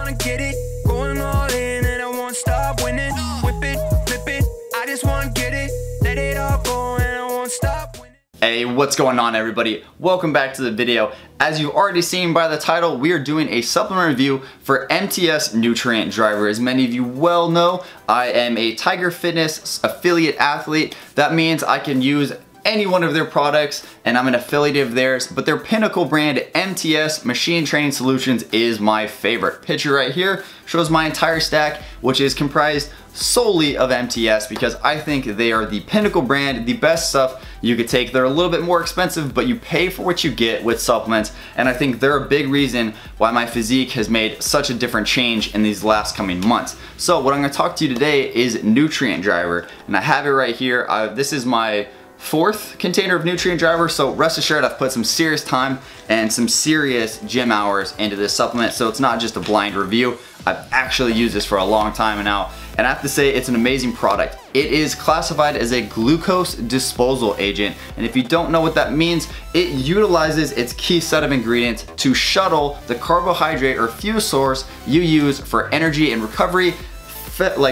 wanna get it, going all in and I won't stop winning. Whip it, flip it, I just wanna get it, let it all go and I won't stop winning. Hey, what's going on everybody? Welcome back to the video. As you've already seen by the title, we are doing a supplement review for MTS Nutrient Driver. As many of you well know, I am a TigerFitness affiliate athlete. That means I can use any one of their products and I'm an affiliate of theirs, but their pinnacle brand MTS Machine Training Solutions is my favorite. Picture right here shows my entire stack, which is comprised solely of MTS because I think they are the pinnacle brand, the best stuff you could take. They're a little bit more expensive, but you pay for what you get with supplements, and I think they're a big reason why my physique has made such a different change in these last coming months. So what I'm gonna talk to you today is Nutrient Driver, and I have it right here. This is my fourth container of Nutrient Driver, so rest assured I've put some serious time and some serious gym hours into this supplement, so it's not just a blind review. I've actually used this for a long time now, and I have to say it's an amazing product. It is classified as a glucose disposal agent, and if you don't know what that means, it utilizes its key set of ingredients to shuttle the carbohydrate or fuel source you use for energy and recovery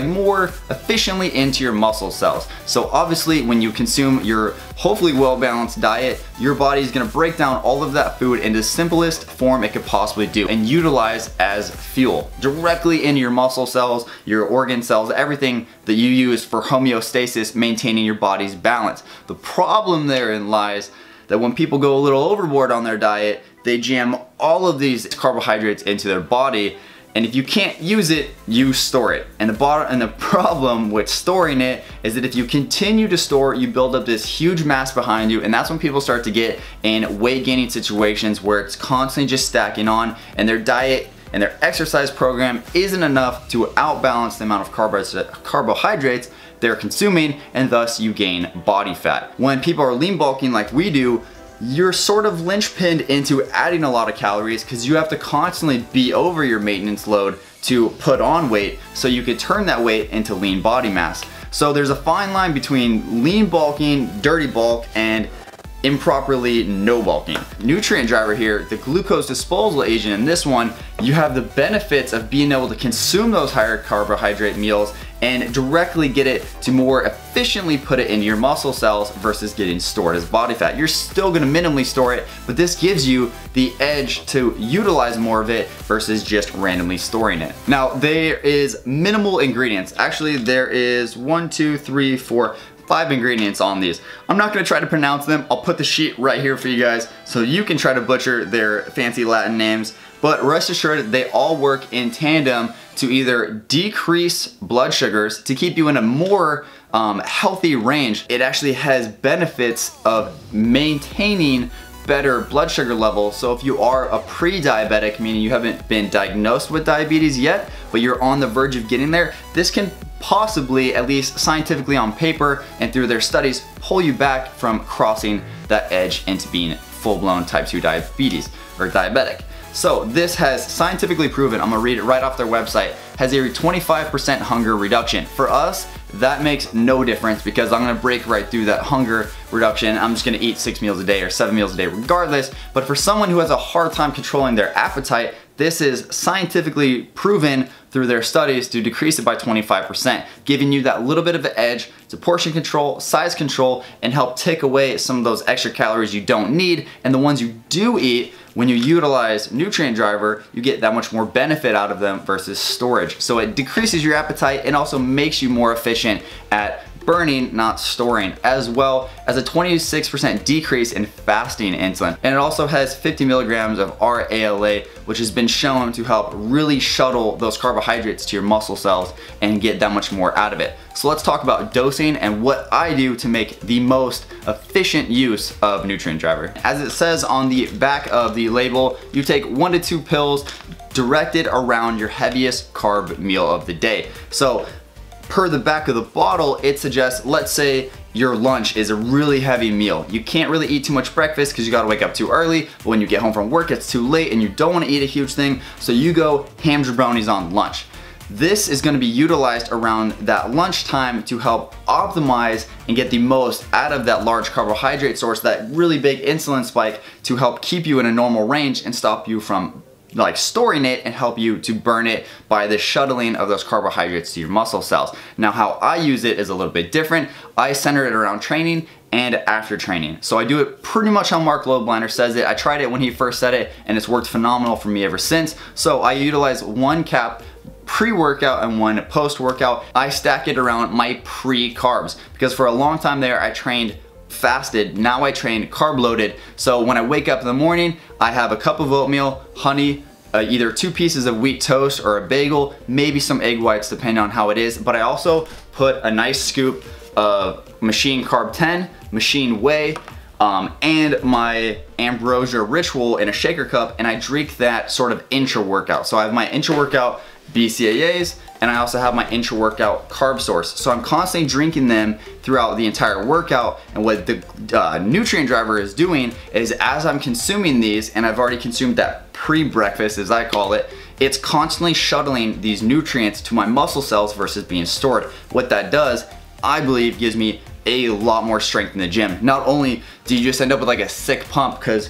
more efficiently into your muscle cells. So obviously when you consume your hopefully well-balanced diet, your body is gonna break down all of that food into the simplest form it could possibly do and utilize as fuel directly into your muscle cells, your organ cells, everything that you use for homeostasis, maintaining your body's balance. The problem therein lies that when people go a little overboard on their diet, they jam all of these carbohydrates into their body, and if you can't use it, you store it. And the problem with storing it is that if you continue to store it, you build up this huge mass behind you, and that's when people start to get in weight gaining situations where it's constantly just stacking on, and their diet and their exercise program isn't enough to outbalance the amount of carbohydrates they're consuming, and thus you gain body fat. When people are lean bulking like we do, you're sort of linchpinned into adding a lot of calories because you have to constantly be over your maintenance load to put on weight so you could turn that weight into lean body mass. So there's a fine line between lean bulking, dirty bulk, and improperly no bulking. Nutrient Driver here, the glucose disposal agent in this one, you have the benefits of being able to consume those higher carbohydrate meals and directly get it to more efficiently put it into your muscle cells versus getting stored as body fat. You're still gonna minimally store it, but this gives you the edge to utilize more of it versus just randomly storing it. Now, there is minimal ingredients. Actually, there is 5 ingredients on these. I'm not gonna try to pronounce them. I'll put the sheet right here for you guys so you can try to butcher their fancy Latin names, but rest assured they all work in tandem to either decrease blood sugars to keep you in a more healthy range. It actually has benefits of maintaining better blood sugar levels. So if you are a pre-diabetic, meaning you haven't been diagnosed with diabetes yet, but you're on the verge of getting there, this can possibly, at least scientifically on paper and through their studies, pull you back from crossing that edge into being full-blown type 2 diabetes or diabetic. So this has scientifically proven, I'm gonna read it right off their website, has a 25% hunger reduction. For us, that makes no difference because I'm gonna break right through that hunger reduction. I'm just gonna eat 6 meals a day or 7 meals a day regardless. But for someone who has a hard time controlling their appetite, this is scientifically proven through their studies to decrease it by 25%, giving you that little bit of an edge to portion control, size control, and help take away some of those extra calories you don't need. And the ones you do eat, when you utilize Nutrient Driver, you get that much more benefit out of them versus storage. So it decreases your appetite and also makes you more efficient at burning, not storing, as well as a 26% decrease in fasting insulin. And it also has 50 milligrams of RALA, which has been shown to help really shuttle those carbohydrates to your muscle cells and get that much more out of it. So let's talk about dosing and what I do to make the most efficient use of Nutrient Driver. As it says on the back of the label, you take 1 to 2 pills directed around your heaviest carb meal of the day. So per the back of the bottle, it suggests, let's say your lunch is a really heavy meal. You can't really eat too much breakfast because you gotta wake up too early, but when you get home from work, it's too late and you don't wanna eat a huge thing, so you go ham jabronis on lunch. This is gonna be utilized around that lunchtime to help optimize and get the most out of that large carbohydrate source, that really big insulin spike, to help keep you in a normal range and stop you from like storing it and help you to burn it by the shuttling of those carbohydrates to your muscle cells. Now how I use it is a little bit different. I center it around training and after training. So I do it pretty much how Mark Lobliner says it. I tried it when he first said it and it's worked phenomenal for me ever since. So I utilize 1 cap pre-workout and 1 post-workout. I stack it around my pre-carbs because for a long time there I trained fasted. Now I train carb loaded. So when I wake up in the morning, I have a cup of oatmeal, honey, either 2 pieces of wheat toast or a bagel, maybe some egg whites depending on how it is. But I also put a nice scoop of machine carb 10, machine whey, and my ambrosia ritual in a shaker cup, and I drink that sort of intra-workout. So I have my intra-workout BCAAs, and I also have my intra-workout carb source. So I'm constantly drinking them throughout the entire workout, and what the nutrient driver is doing is as I'm consuming these, and I've already consumed that pre-breakfast as I call it, it's constantly shuttling these nutrients to my muscle cells versus being stored. What that does, I believe, gives me a lot more strength in the gym. Not only do you just end up with like a sick pump because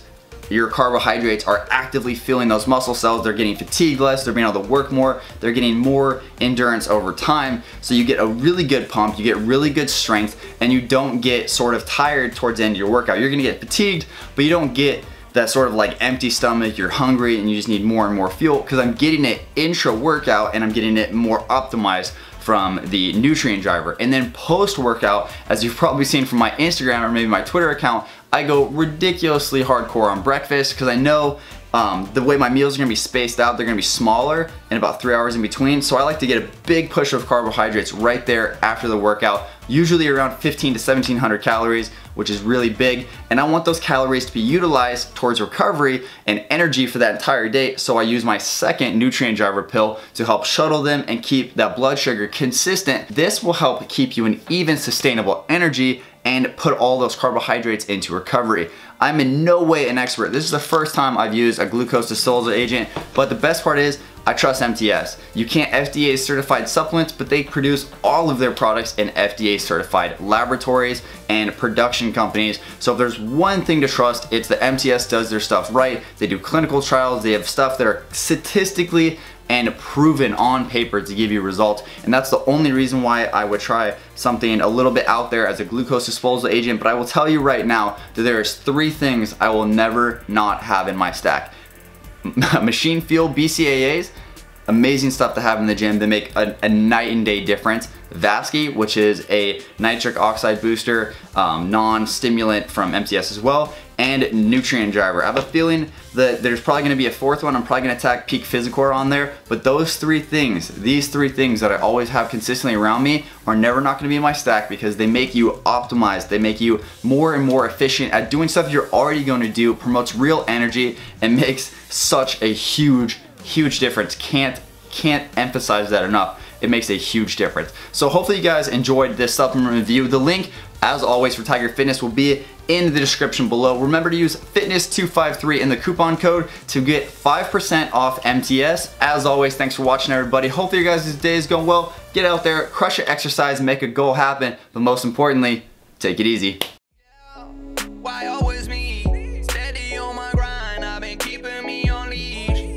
your carbohydrates are actively filling those muscle cells, they're getting fatigued less, they're being able to work more, they're getting more endurance over time. So you get a really good pump, you get really good strength, and you don't get sort of tired towards the end of your workout. You're gonna get fatigued, but you don't get that sort of like empty stomach, you're hungry and you just need more and more fuel because I'm getting it intra-workout and I'm getting it more optimized from the nutrient driver. And then post-workout, as you've probably seen from my Instagram or maybe my Twitter account, I go ridiculously hardcore on breakfast because I know the way my meals are gonna be spaced out, they're gonna be smaller and about 3 hours in between. So I like to get a big push of carbohydrates right there after the workout, usually around 15 to 1700 calories, which is really big. And I want those calories to be utilized towards recovery and energy for that entire day. So I use my second nutrient driver pill to help shuttle them and keep that blood sugar consistent. This will help keep you an even sustainable energy and put all those carbohydrates into recovery. I'm in no way an expert. This is the first time I've used a glucose disposal agent, but the best part is I trust MTS. You can't FDA certified supplements, but they produce all of their products in FDA certified laboratories and production companies. So if there's one thing to trust, it's that MTS does their stuff right. They do clinical trials, they have stuff that are statistically and proven on paper to give you results. And that's the only reason why I would try something a little bit out there as a glucose disposal agent. But I will tell you right now that there's 3 things I will never not have in my stack. Machine fuel BCAAs, amazing stuff to have in the gym. They make a night and day difference. Vasky, which is a nitric oxide booster, non-stimulant from MTS as well, and nutrient driver. I have a feeling that there's probably gonna be a 4th one. I'm probably gonna tack Peak Physicor on there, but those 3 things, these 3 things that I always have consistently around me are never not gonna be in my stack because they make you optimized. They make you more and more efficient at doing stuff you're already gonna do, promotes real energy, and makes such a huge difference. Can't emphasize that enough. It makes a huge difference. So hopefully you guys enjoyed this supplement review. The link, as always, for Tiger Fitness will be in the description below. Remember to use FITNESS253 in the coupon code to get 5% off MTS. As always, thanks for watching, everybody. Hopefully your guys' day is going well. Get out there, crush your exercise, make a goal happen, but most importantly, take it easy.